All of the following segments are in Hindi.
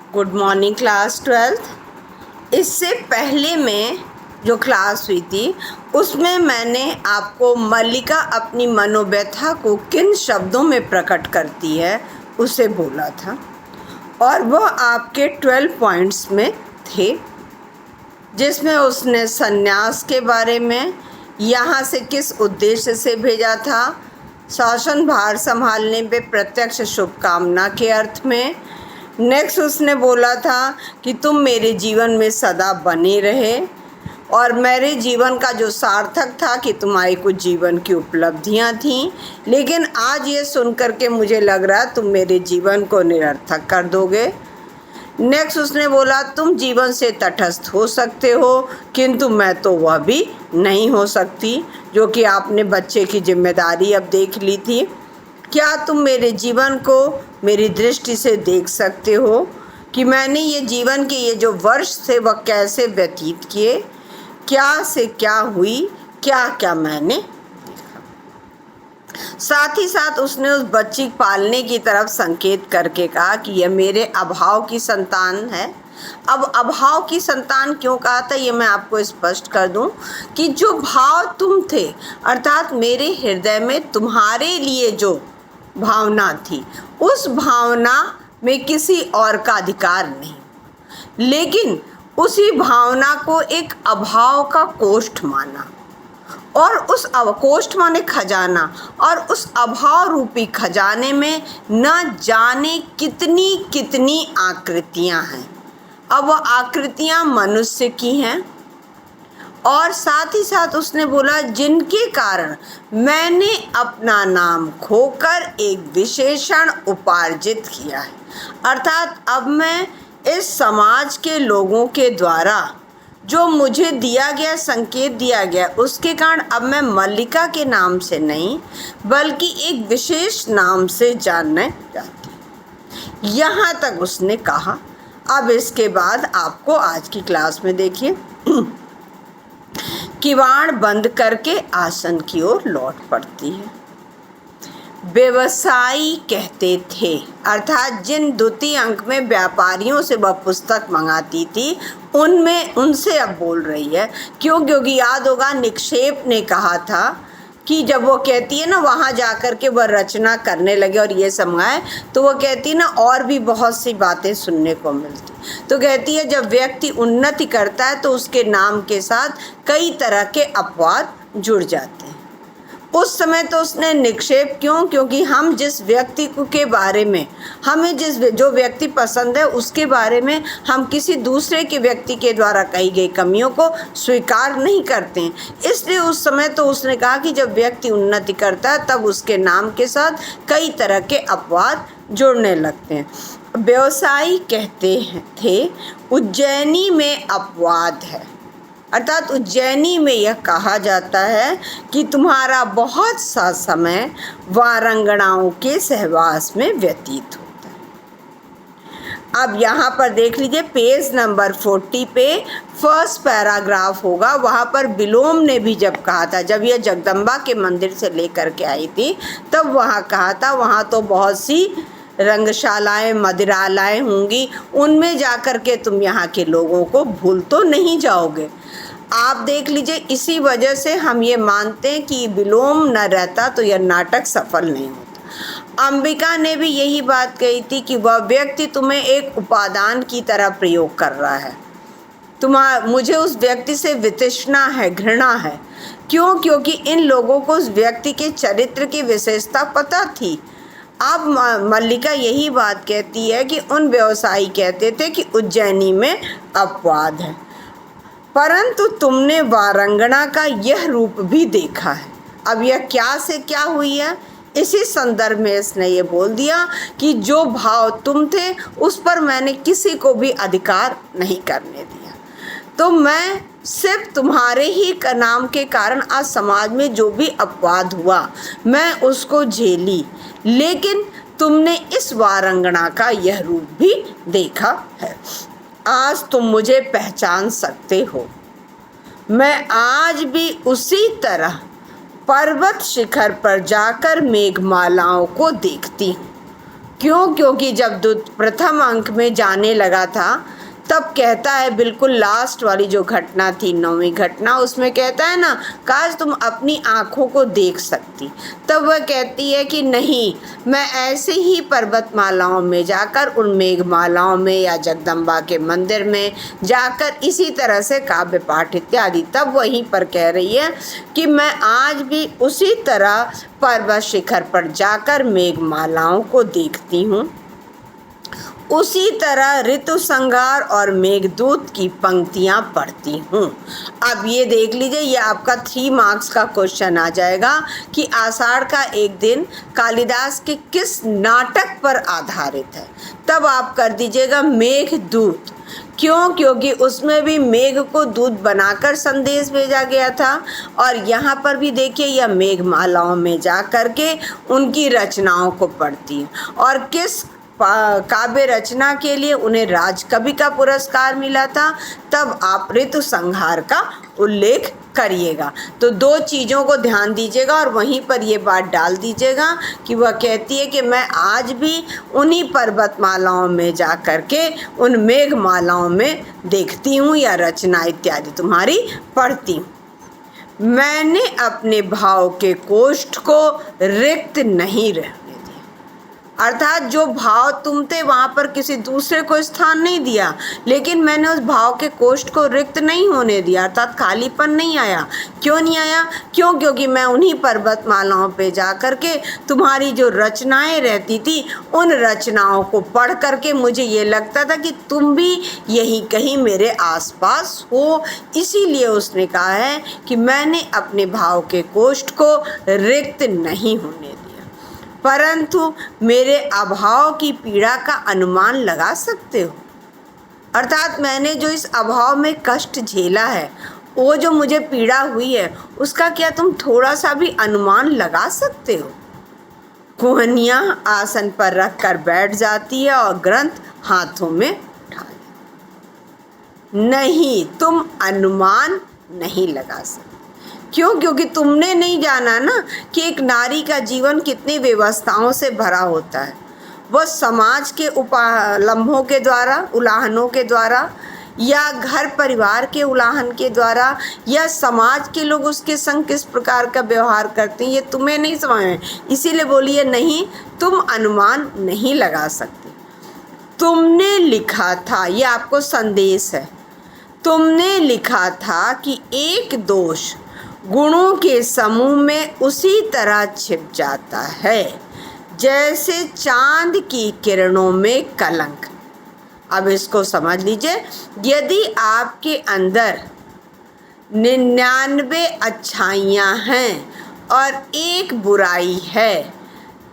Good morning class 12th। इससे पहले में जो क्लास हुई थी उसमें मैंने आपको मल्लिका अपनी मनोव्यथा को किन शब्दों में प्रकट करती है उसे बोला था और वह आपके 12 पॉइंट्स में थे, जिसमें उसने संन्यास के बारे में, यहाँ से किस उद्देश्य से भेजा था, शासन भार संभालने में प्रत्यक्ष शुभकामना के अर्थ में। नेक्स्ट उसने बोला था कि तुम मेरे जीवन में सदा बने रहे और मेरे जीवन का जो सार्थक था कि तुम्हारी कुछ जीवन की उपलब्धियां थीं, लेकिन आज ये सुनकर के मुझे लग रहा तुम मेरे जीवन को निरर्थक कर दोगे। नेक्स्ट उसने बोला तुम जीवन से तटस्थ हो सकते हो किंतु मैं तो वह भी नहीं हो सकती, जो कि आपने बच्चे की जिम्मेदारी अब देख ली थी। क्या तुम मेरे जीवन को मेरी दृष्टि से देख सकते हो कि मैंने ये जीवन के ये जो वर्ष थे वह कैसे व्यतीत किए, क्या से क्या हुई, क्या क्या मैंने देखा। साथ ही साथ उसने उस बच्ची पालने की तरफ संकेत करके कहा कि यह मेरे अभाव की संतान है। अब अभाव की संतान क्यों कहा था ये मैं आपको स्पष्ट कर दूं कि जो भाव तुम थे, अर्थात मेरे हृदय में तुम्हारे लिए जो भावना थी उस भावना में किसी और का अधिकार नहीं, लेकिन उसी भावना को एक अभाव का कोष्ठ माना और उस अवकोष्ठ माने खजाना, और उस अभाव रूपी खजाने में न जाने कितनी कितनी आकृतियां हैं। अब वह आकृतियां मनुष्य की हैं और साथ ही साथ उसने बोला जिनके कारण मैंने अपना नाम खोकर एक विशेषण उपार्जित किया है, अर्थात अब मैं इस समाज के लोगों के द्वारा जो मुझे दिया गया संकेत दिया गया उसके कारण अब मैं मल्लिका के नाम से नहीं बल्कि एक विशेष नाम से जानने जाती। यहाँ तक उसने कहा। अब इसके बाद आपको आज की क्लास में देखिए किवाड़ बंद करके आसन की ओर लौट पड़ती है। व्यवसायी कहते थे, अर्थात जिन द्वितीय अंक में व्यापारियों से वह पुस्तक मंगाती थी उनसे अब बोल रही है। क्योंकि याद होगा निक्षेप ने कहा था कि जब वो कहती है ना वहाँ जा कर के वह रचना करने लगे और ये समझाए, तो वो कहती है ना और भी बहुत सी बातें सुनने को मिलती। तो कहती है जब व्यक्ति उन्नति करता है तो उसके नाम के साथ कई तरह के अपवाद जुड़ जाते हैं। उस समय तो उसने निक्षेप क्योंकि हम जिस व्यक्ति के बारे में, हमें जो व्यक्ति पसंद है उसके बारे में हम किसी दूसरे के व्यक्ति के द्वारा कही गई कमियों को स्वीकार नहीं करते हैं। इसलिए उस समय तो उसने कहा कि जब व्यक्ति उन्नति करता है तब उसके नाम के साथ कई तरह के अपवाद जुड़ने लगते हैं। व्यवसायी कहते थे उज्जैनी में अपवाद है, अर्थात उज्जैनी में यह कहा जाता है कि तुम्हारा बहुत सा समय वारंगनाओं के सहवास में व्यतीत होता है। अब यहाँ पर देख लीजिए पेज नंबर 40 पे फर्स्ट पैराग्राफ होगा। वहाँ पर विलोम ने भी जब कहा था, जब यह जगदम्बा के मंदिर से लेकर के आई थी तब वहाँ कहा था वहाँ तो बहुत सी रंगशालाएँ मदिरालाएँ होंगी, उनमें जाकर के तुम यहाँ के लोगों को भूल तो नहीं जाओगे। आप देख लीजिए इसी वजह से हम ये मानते हैं कि विलोम न रहता तो यह नाटक सफल नहीं होता। अंबिका ने भी यही बात कही थी कि वह व्यक्ति तुम्हें एक उपादान की तरह प्रयोग कर रहा है। मुझे उस व्यक्ति से वितृष्णा है, घृणा है। क्योंकि इन लोगों को उस व्यक्ति के चरित्र की विशेषता पता थी। अब मल्लिका यही बात कहती है कि उन व्यवसायी कहते थे कि उज्जैनी में अपवाद है, परंतु तुमने वारंगना का यह रूप भी देखा है। अब यह क्या से क्या हुई है, इसी संदर्भ में इसने ये बोल दिया कि जो भाव तुम थे उस पर मैंने किसी को भी अधिकार नहीं करने दिया। तो मैं सिर्फ तुम्हारे ही नाम के कारण आज समाज में जो भी अपवाद हुआ मैं उसको झेली, लेकिन तुमने इस वारंगना का यह रूप भी देखा है। आज तुम मुझे पहचान सकते हो। मैं आज भी उसी तरह पर्वत शिखर पर जाकर मेघमालाओं को देखती हूँ। क्यों? क्योंकि जब दूत प्रथम अंक में जाने लगा था तब कहता है, बिल्कुल लास्ट वाली जो घटना थी, 9वीं घटना, उसमें कहता है ना, काश तुम अपनी आँखों को देख सकती। तब वह कहती है कि नहीं, मैं ऐसे ही पर्वतमालाओं में जाकर, उन मेघमालाओं में या जगदम्बा के मंदिर में जाकर इसी तरह से काव्य पाठ इत्यादि। तब वहीं पर कह रही है कि मैं आज भी उसी तरह पर्वत शिखर पर जाकर मेघमालाओं को देखती हूँ, उसी तरह ऋतु संहार और मेघदूत की पंक्तियां पढ़ती हूँ। अब ये देख लीजिए, ये आपका 3 मार्क्स का क्वेश्चन आ जाएगा कि आषाढ़ का एक दिन कालिदास के किस नाटक पर आधारित है। तब आप कर दीजिएगा मेघदूत। क्यों? क्योंकि उसमें भी मेघ को दूत बनाकर संदेश भेजा गया था, और यहाँ पर भी देखिए यह मेघमालाओं में जा कर के उनकी रचनाओं को पढ़ती है। और किस काव्य रचना के लिए उन्हें राजकवि का पुरस्कार मिला था, तब आप ऋतु संहार का उल्लेख करिएगा। तो 2 चीज़ों को ध्यान दीजिएगा और वहीं पर ये बात डाल दीजिएगा कि वह कहती है कि मैं आज भी उन्हीं पर्वतमालाओं में जा कर के उन मेघमालाओं में देखती हूँ या रचना इत्यादि तुम्हारी पढ़ती हूँ। मैंने अपने भाव के कोष्ठ को रिक्त नहीं रहने दिया। अर्थात जो भाव तुम थे वहाँ पर किसी दूसरे को स्थान नहीं दिया, लेकिन मैंने उस भाव के कोष्ठ को रिक्त नहीं होने दिया, अर्थात खालीपन नहीं आया। क्यों नहीं आया? क्यों? क्योंकि मैं उन्हीं पर्वतमालाओं पे जा कर के तुम्हारी जो रचनाएं रहती थी, उन रचनाओं को पढ़ करके मुझे ये लगता था कि तुम भी यहीं कहीं मेरे आसपास हो। इसीलिए उसने कहा है कि मैंने अपने भाव के कोष्ठ को रिक्त नहीं होने दिया, परंतु मेरे अभाव की पीड़ा का अनुमान लगा सकते हो। अर्थात मैंने जो इस अभाव में कष्ट झेला है, वो जो मुझे पीड़ा हुई है, उसका क्या तुम थोड़ा सा भी अनुमान लगा सकते हो? कुहनिया आसन पर रख कर बैठ जाती है और ग्रंथ हाथों में उठा ले। नहीं, तुम अनुमान नहीं लगा सकते। क्यों? क्योंकि तुमने नहीं जाना ना कि एक नारी का जीवन कितनी व्यवस्थाओं से भरा होता है। वह समाज के उपालंभों के द्वारा, उलाहनों के द्वारा, या घर परिवार के उलाहन के द्वारा, या समाज के लोग उसके संग किस प्रकार का व्यवहार करते हैं, ये तुम्हें नहीं समझ में। इसीलिए बोलिए नहीं, तुम अनुमान नहीं लगा सकते। तुमने लिखा था, ये आपको संदेश है, तुमने लिखा था कि एक दोष गुणों के समूह में उसी तरह छिप जाता है जैसे चांद की किरणों में कलंक। अब इसको समझ लीजिए, यदि आपके अंदर 99 अच्छाइयाँ हैं और एक बुराई है,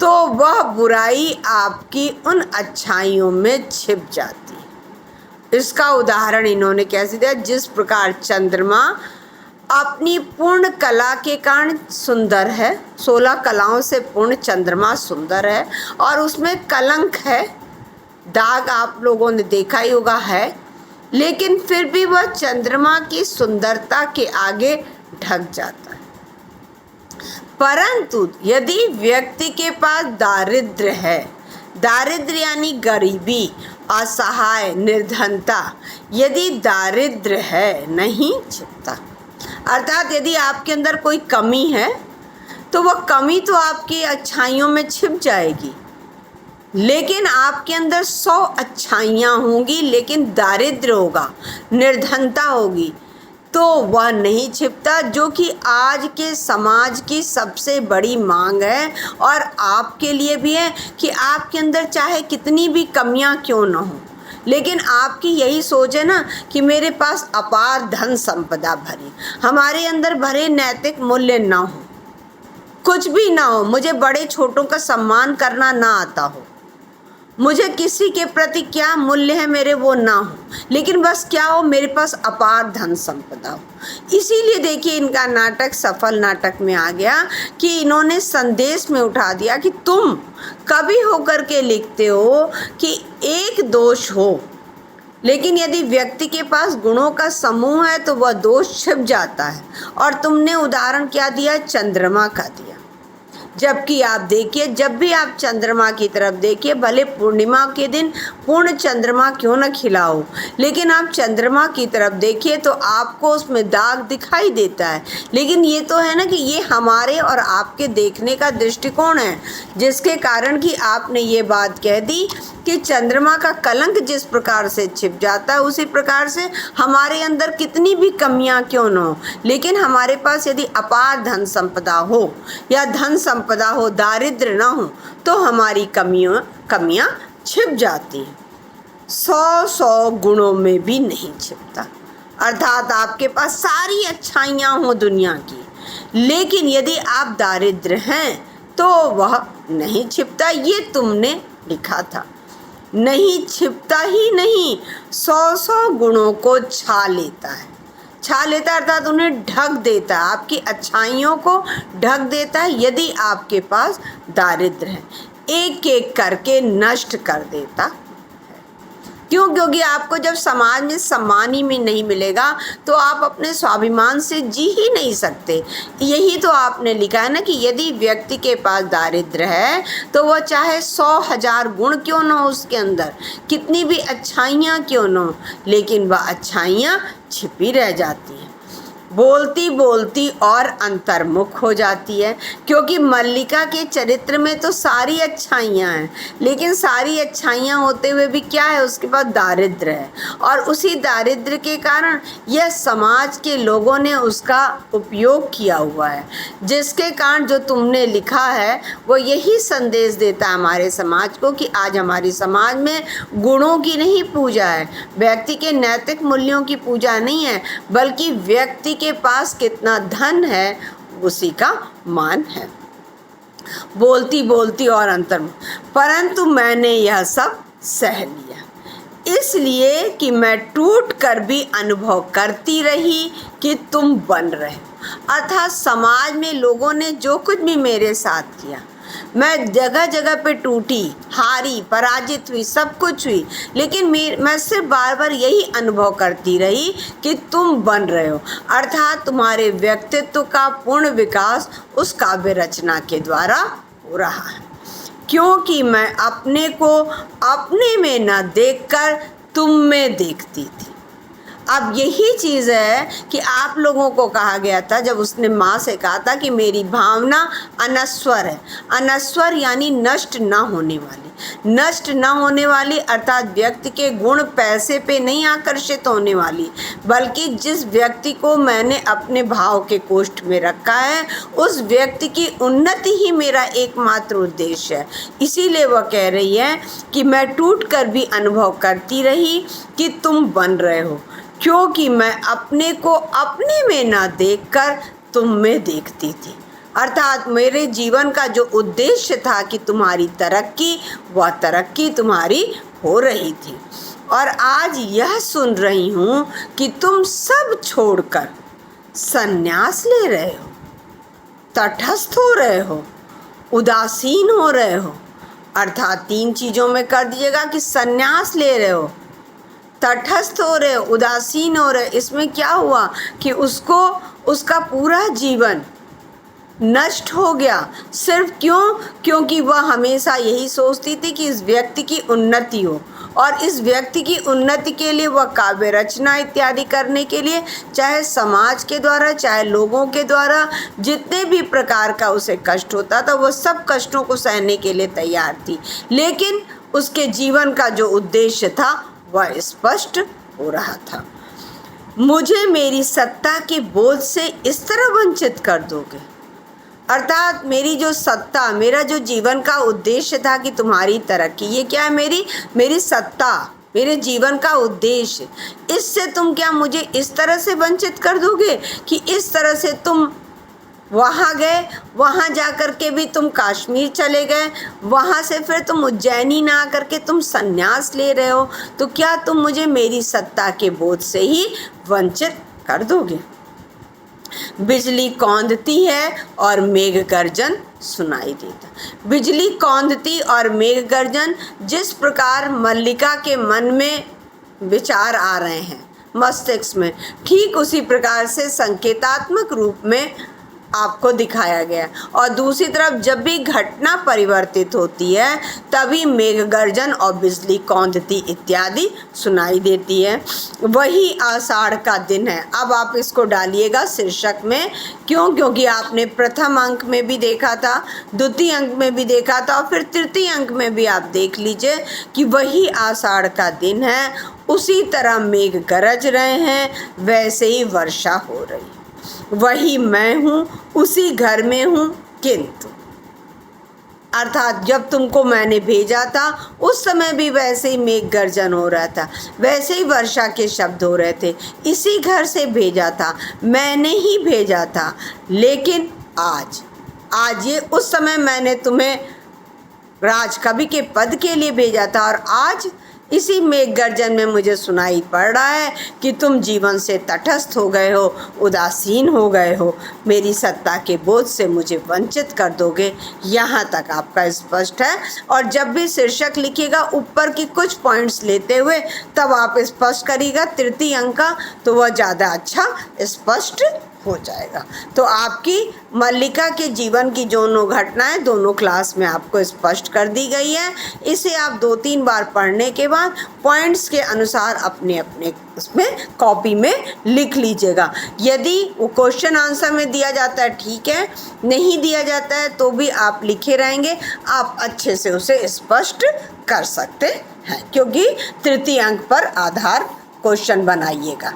तो वह बुराई आपकी उन अच्छाइयों में छिप जाती है। इसका उदाहरण इन्होंने कैसे दिया? जिस प्रकार चंद्रमा अपनी पूर्ण कला के कारण सुंदर है, 16 कलाओं से पूर्ण चंद्रमा सुंदर है, और उसमें कलंक है, दाग आप लोगों ने देखा ही होगा है, लेकिन फिर भी वह चंद्रमा की सुंदरता के आगे ढक जाता है। परंतु यदि व्यक्ति के पास दारिद्र्य है, दारिद्र्य यानी गरीबी, असहाय, निर्धनता, यदि दारिद्र्य है, नहीं छिपता। अर्थात यदि आपके अंदर कोई कमी है तो वह कमी तो आपकी अच्छाइयों में छिप जाएगी, लेकिन आपके अंदर 100 अच्छाइयाँ होंगी, लेकिन दारिद्र्य होगा, निर्धनता होगी, तो वह नहीं छिपता, जो कि आज के समाज की सबसे बड़ी मांग है, और आपके लिए भी है कि आपके अंदर चाहे कितनी भी कमियां क्यों ना हो, लेकिन आपकी यही सोच है ना कि मेरे पास अपार धन संपदा भरी, हमारे अंदर भरे नैतिक मूल्य ना हो, कुछ भी ना हो, मुझे बड़े छोटों का सम्मान करना ना आता हो, मुझे किसी के प्रति क्या मूल्य है मेरे वो ना हो, लेकिन बस क्या हो, मेरे पास अपार धन संपदा हो। इसीलिए देखिए इनका नाटक सफल नाटक में आ गया कि इन्होंने संदेश में उठा दिया कि तुम कवि होकर के लिखते हो कि एक दोष हो, लेकिन यदि व्यक्ति के पास गुणों का समूह है तो वह दोष छिप जाता है। और तुमने उदाहरण क्या दिया? चंद्रमा का दिया। जबकि आप देखिए, जब भी आप चंद्रमा की तरफ देखिए, भले पूर्णिमा के दिन पूर्ण चंद्रमा क्यों न खिला हो, लेकिन आप चंद्रमा की तरफ देखिए तो आपको उसमें दाग दिखाई देता है। लेकिन ये तो है ना कि ये हमारे और आपके देखने का दृष्टिकोण है, जिसके कारण कि आपने ये बात कह दी कि चंद्रमा का कलंक जिस प्रकार से छिप जाता है, उसी प्रकार से हमारे अंदर कितनी भी कमियां क्यों न हो, लेकिन हमारे पास यदि अपार धन संपदा हो या धन संपदा हो, दारिद्र्य न हो, तो हमारी कमियां छिप जाती हैं। 100 गुणों में भी नहीं छिपता। अर्थात आपके पास सारी अच्छाइयाँ हों दुनिया की, लेकिन यदि आप दारिद्र हैं तो वह नहीं छिपता। ये तुमने लिखा था, नहीं छिपता ही नहीं, 100 गुणों को छा लेता है। छा लेता अर्थात उन्हें ढक देता है, आपकी अच्छाइयों को ढक देता है। यदि आपके पास दारिद्र है, एक एक करके नष्ट कर देता। क्यों? क्योंकि आपको जब समाज में सम्मान ही में नहीं मिलेगा तो आप अपने स्वाभिमान से जी ही नहीं सकते। यही तो आपने लिखा है ना कि यदि व्यक्ति के पास दारिद्र्य है तो वह चाहे 100,000 गुण क्यों न हो उसके अंदर, कितनी भी अच्छाइयाँ क्यों न हो, लेकिन वह अच्छाइयाँ छिपी रह जाती हैं, बोलती बोलती और अंतर्मुख हो जाती है। क्योंकि मल्लिका के चरित्र में तो सारी अच्छाइयाँ हैं, लेकिन सारी अच्छाइयाँ होते हुए भी क्या है, उसके पास दारिद्र्य है। और उसी दारिद्र्य के कारण यह समाज के लोगों ने उसका उपयोग किया हुआ है, जिसके कारण जो तुमने लिखा है वो यही संदेश देता है हमारे समाज को कि आज हमारे समाज में गुणों की नहीं पूजा है, व्यक्ति के नैतिक मूल्यों की पूजा नहीं है, बल्कि व्यक्ति के पास कितना धन है उसी का मान है। बोलती बोलती और अंतर, परंतु मैंने यह सब सह लिया, इसलिए कि मैं टूट कर भी अनुभव करती रही कि तुम बन रहे हो। अर्थात समाज में लोगों ने जो कुछ भी मेरे साथ किया, मैं जगह जगह पे टूटी, हारी, पराजित हुई, सब कुछ हुई, लेकिन मैं सिर्फ बार बार यही अनुभव करती रही कि तुम बन रहे हो। अर्थात तुम्हारे व्यक्तित्व का पूर्ण विकास उस काव्य रचना के द्वारा हो रहा है। क्योंकि मैं अपने को अपने में न देखकर तुम में देखती थी। अब यही चीज़ है कि आप लोगों को कहा गया था, जब उसने माँ से कहा था कि मेरी भावना अनश्वर है। अनश्वर यानी नष्ट ना होने वाली, नष्ट ना होने वाली अर्थात व्यक्ति के गुण पैसे पे नहीं आकर्षित होने वाली, बल्कि जिस व्यक्ति को मैंने अपने भाव के कोष्ठ में रखा है उस व्यक्ति की उन्नति ही मेरा एकमात्र उद्देश्य है। इसीलिए वह कह रही है कि मैं टूट कर भी अनुभव करती रही कि तुम बन रहे हो, क्योंकि मैं अपने को अपने में ना देखकर तुम में देखती थी। अर्थात मेरे जीवन का जो उद्देश्य था कि तुम्हारी तरक्की, वह तरक्की तुम्हारी हो रही थी। और आज यह सुन रही हूँ कि तुम सब छोड़कर संन्यास ले रहे हो, तटस्थ हो रहे हो, उदासीन हो रहे हो। अर्थात 3 चीज़ों में कर दीजिएगा कि संन्यास ले रहे हो, तटस्थ हो रहे, उदासीन हो रहे। इसमें क्या हुआ कि उसको उसका पूरा जीवन नष्ट हो गया। सिर्फ क्यों? क्योंकि वह हमेशा यही सोचती थी कि इस व्यक्ति की उन्नति हो, और इस व्यक्ति की उन्नति के लिए वह काव्य रचना इत्यादि करने के लिए, चाहे समाज के द्वारा चाहे लोगों के द्वारा जितने भी प्रकार का उसे कष्ट होता था, वह सब कष्टों को सहने के लिए तैयार थी। लेकिन उसके जीवन का जो उद्देश्य था वह स्पष्ट हो रहा था। मुझे मेरी सत्ता के बोझ से इस तरह वंचित कर दोगे। अर्थात मेरी जो सत्ता, मेरा जो जीवन का उद्देश्य था कि तुम्हारी तरक्की, ये क्या है, मेरी सत्ता, मेरे जीवन का उद्देश्य, इससे तुम क्या मुझे इस तरह से वंचित कर दोगे कि इस तरह से तुम वहाँ गए, वहाँ जा कर के भी तुम काश्मीर चले गए, वहाँ से फिर तुम उज्जैनी ना आकर के तुम संन्यास ले रहे हो, तो क्या तुम मुझे मेरी सत्ता के बोझ से ही वंचित कर दोगे। बिजली कौंधती है और मेघ गर्जन सुनाई देता। बिजली कौंधती और मेघ गर्जन, जिस प्रकार मल्लिका के मन में विचार आ रहे हैं मस्तिष्क में, ठीक उसी प्रकार से संकेतात्मक रूप में आपको दिखाया गया। और दूसरी तरफ जब भी घटना परिवर्तित होती है तभी मेघ गर्जन और बिजली कौंधती इत्यादि सुनाई देती है। वही आषाढ़ का दिन है। अब आप इसको डालिएगा शीर्षक में। क्यों? क्योंकि आपने प्रथम अंक में भी देखा था, द्वितीय अंक में भी देखा था और फिर तृतीय अंक में भी आप देख लीजिए कि वही आषाढ़ का दिन है। उसी तरह मेघ गरज रहे हैं, वैसे ही वर्षा हो रही है। वही मैं हूँ, उसी घर में हूँ, किंतु अर्थात जब तुमको मैंने भेजा था उस समय भी वैसे ही मेघ गर्जन हो रहा था, वैसे ही वर्षा के शब्द हो रहे थे। इसी घर से भेजा था, मैंने ही भेजा था। लेकिन आज ये उस समय मैंने तुम्हें राजकवि के पद के लिए भेजा था और आज इसी मेघ गर्जन में मुझे सुनाई पड़ रहा है कि तुम जीवन से तटस्थ हो गए हो, उदासीन हो गए हो, मेरी सत्ता के बोझ से मुझे वंचित कर दोगे। यहाँ तक आपका स्पष्ट है। और जब भी शीर्षक लिखिएगा ऊपर की कुछ पॉइंट्स लेते हुए तब आप स्पष्ट करिएगा तृतीय अंक का, तो वह ज़्यादा अच्छा स्पष्ट हो जाएगा। तो आपकी मल्लिका के जीवन की दोनों घटनाएं दोनों क्लास में आपको स्पष्ट कर दी गई है। इसे आप 2-3 बार पढ़ने के बाद पॉइंट्स के अनुसार अपने अपने उसमें कॉपी में लिख लीजिएगा। यदि वो क्वेश्चन आंसर में दिया जाता है ठीक है, नहीं दिया जाता है तो भी आप लिखे रहेंगे, आप अच्छे से उसे स्पष्ट कर सकते हैं, क्योंकि तृतीय अंक पर आधार क्वेश्चन बनाइएगा।